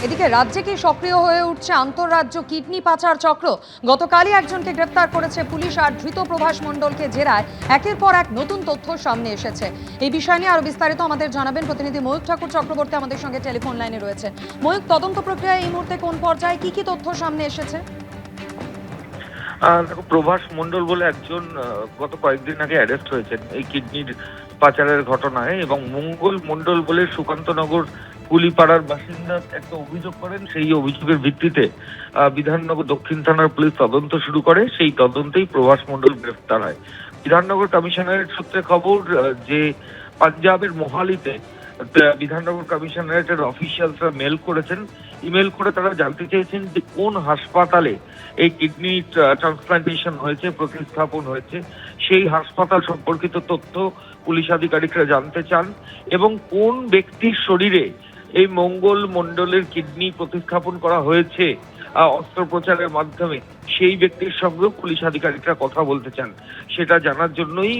এদিকে রাজ্যে কি সক্রিয় হয়ে উঠছে আন্তঃরাজ্য কিডনি পাচার চক্র। গতকালই একজনকে গ্রেপ্তার করেছে পুলিশ, আর ধৃত প্রভাস মণ্ডলকে জেরায় একের পর এক নতুন তথ্য সামনে এসেছে। এই বিষয় নিয়ে আরো বিস্তারিত আমাদের জানাবেন প্রতিনিধি ময়ূক ঠাকুর চক্রবর্তী আমাদের সঙ্গে টেলিফোন লাইনে রয়েছে। ময়ূক, তদন্ত প্রক্রিয়া এই মুহূর্তে কোন পর্যায়ে, কি কি তথ্য সামনে এসেছে? দেখো, প্রভাস মণ্ডল বলে একজন গত কয়েকদিন আগে অ্যারেস্ট হয়েছেন এই কিডনির পাচারের ঘটনায়, এবং মঙ্গল মণ্ডল বলে সুকান্তনগর কুলিপাড়ার বাসিন্দা একটা অভিযোগ করেন। সেই অভিযোগের ভিত্তিতে বিধাননগর দক্ষিণ থানার পুলিশ তদন্ত শুরু করে। সেই তদন্তেই প্রভাস মণ্ডল গ্রেফতার হয়। বিধাননগর কমিশনারেট সূত্রে খবর যে পাঞ্জাবের মোহালিতে বিধাননগর কমিশনারেটের অফিসিয়ালসরা মেল করেছেন। ইমেল করে তারা জানতে চেয়েছেন যে কোন হাসপাতালে এই কিডনি ট্রান্সপ্লান্টেশন হয়েছে, প্রতিস্থাপন হয়েছে, সেই হাসপাতাল সম্পর্কিত তথ্য পুলিশ আধিকারিকরা জানতে চান, এবং কোন ব্যক্তির শরীরে এই মঙ্গল মণ্ডলের কিডনি প্রতিস্থাপন করা হয়েছে অস্ত্রোপচারের মাধ্যমে, সেই ব্যক্তির সঙ্গেও পুলিশ আধিকারিকরা কথা বলতে চান। সেটা জানার জন্যই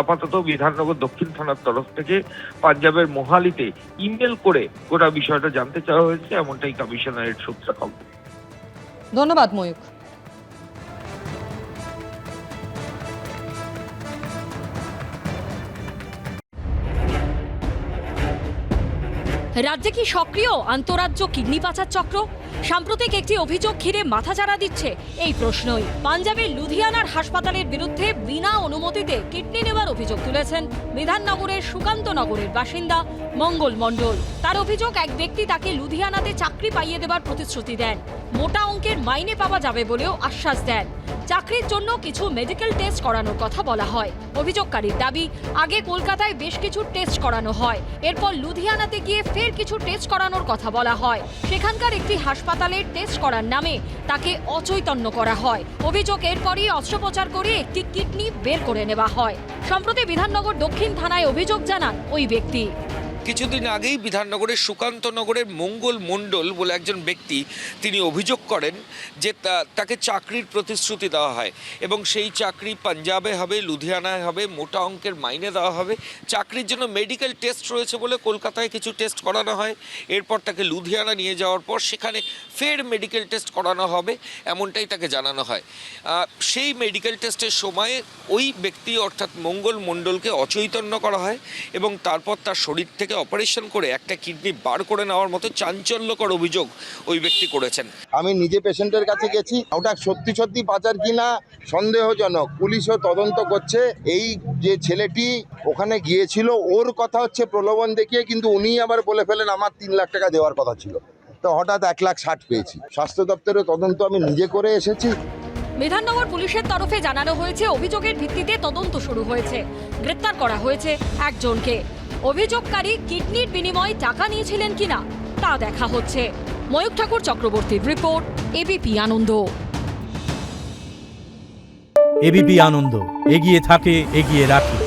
আপাতত বিধাননগর দক্ষিণ থানার তরফ থেকে পাঞ্জাবের মোহালিতে ইমেল করে গোটা বিষয়টা জানতে চাওয়া হয়েছে, এমনটাই কমিশনারের সূত্রে খবর। ধন্যবাদ ময়ূক। রাজ্যে কি সক্রিয় আন্তঃরাজ্য কিডনি পাচার চক্র? সাম্প্রতিক একটি অভিযোগ ঘিরে মাথাচাড়া দিচ্ছে এই প্রশ্নই। পাঞ্জাবের লুধিয়ানার হাসপাতালের বিরুদ্ধে বিনা অনুমতিতে কিডনি নেওয়ার অভিযোগ তুলেছেন বিধাননগরের সুকান্তনগরের বাসিন্দা মঙ্গল মণ্ডল। তার অভিযোগ, এক ব্যক্তি তাকে লুধিয়ানাতে চাকরি পাইয়ে দেবার প্রতিশ্রুতি দেন, মোটা অঙ্কের মাইনে পাওয়া যাবে বলেও আশ্বাস দেন। চাকরির জন্য কিছু মেডিকেল টেস্ট করানোর কথা বলা হয়। অভিযোগকারীর দাবি, আগে কলকাতায় বেশ কিছু টেস্ট করানো হয়, এরপর লুধিয়ানাতে গিয়ে ফের কিছু টেস্ট করানোর কথা বলা হয়। সেখানকার একটি হাসপাতালে টেস্ট করার নামে তাকে অচৈতন্য করা হয়। অভিযোগ, এরপরই অস্ত্রোপচার করে একটি কিডনি বের করে নেওয়া হয়। সম্প্রতি বিধাননগর দক্ষিণ থানায় অভিযোগ জানান ওই ব্যক্তি। কিছুদিন আগেই বিধাননগরের সুকান্তনগরের মঙ্গল মণ্ডল বলে একজন ব্যক্তি, তিনি অভিযোগ করেন যে তাকে চাকরির প্রতিশ্রুতি দেওয়া হয়, এবং সেই চাকরি পাঞ্জাবে হবে, লুধিয়ানায় হবে, মোটা অঙ্কের মাইনে দেওয়া হবে। চাকরির জন্য মেডিকেল টেস্ট রয়েছে বলে কলকাতায় কিছু টেস্ট করানো হয়, এরপর তাকে লুধিয়ানা নিয়ে যাওয়ার পর সেখানে ফের মেডিকেল টেস্ট করানো হবে, এমনটাই তাকে জানানো হয়। সেই মেডিকেল টেস্টের সময় ওই ব্যক্তি অর্থাৎ মঙ্গল মণ্ডলকে অচৈতন্য করা হয়, এবং তারপর তার শরীর থেকে অপারেশন করে একটা কিডনি বার করে নেওয়ার মতো চাঞ্চল্যকর অভিযোগ ওই ব্যক্তি করেছেন। আমি নিজে পেশেন্টের কাছে গেছি, ওটা সত্যি সত্যি পাচার কিনা সন্দেহজনক, পুলিশও তদন্ত করছে। এই যে ছেলেটি ওখানে গিয়েছিল, ওর কথা হচ্ছে প্রলোভন দেখিয়ে, কিন্তু উনি আবার বলে ফেলেন আমার 3 লাখ টাকা দেওয়ার কথা ছিল, তো হঠাৎ 1,60,000 পেয়েছি। স্বাস্থ্য দপ্তরের তদন্ত আমি নিজে করে এসেছি। বিধাননগর পুলিশের তরফে জানানো হয়েছে, অভিযোগের ভিত্তিতে তদন্ত শুরু হয়েছে। গ্রেপ্তার করা হয়েছে একজনকে। অভিযোগকারী কিডনির বিনিময়ে টাকা নিয়েছিলেন কিনা তা দেখা হচ্ছে। ময়ূক ঠাকুর চক্রবর্তীর রিপোর্ট, এবিপি আনন্দ। এবিপি আনন্দ, এগিয়ে থাকে, এগিয়ে রাখে।